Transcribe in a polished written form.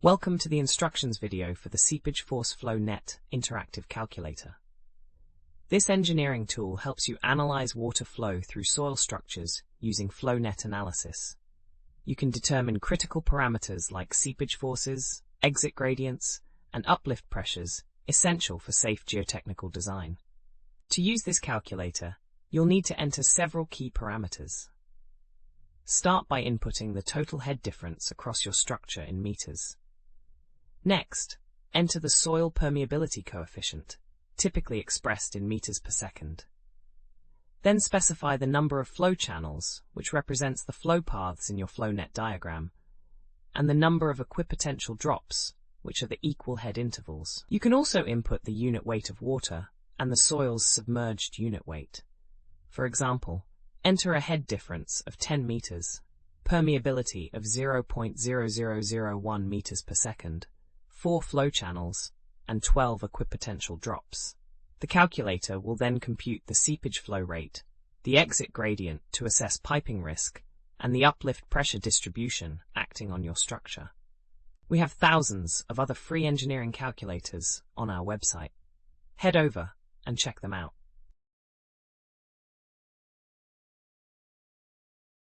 Welcome to the instructions video for the Seepage Force Flow Net interactive calculator. This engineering tool helps you analyze water flow through soil structures using flow net analysis. You can determine critical parameters like seepage forces, exit gradients, and uplift pressures essential for safe geotechnical design. To use this calculator, you'll need to enter several key parameters. Start by inputting the total head difference across your structure in meters. Next, enter the soil permeability coefficient, typically expressed in meters per second. Then specify the number of flow channels, which represents the flow paths in your flow net diagram, and the number of equipotential drops, which are the equal head intervals. You can also input the unit weight of water and the soil's submerged unit weight. For example, enter a head difference of 10 meters, permeability of 0.0001 meters per second, 4 flow channels, and 12 equipotential drops. The calculator will then compute the seepage flow rate, the exit gradient to assess piping risk, and the uplift pressure distribution acting on your structure. We have thousands of other free engineering calculators on our website. Head over and check them out.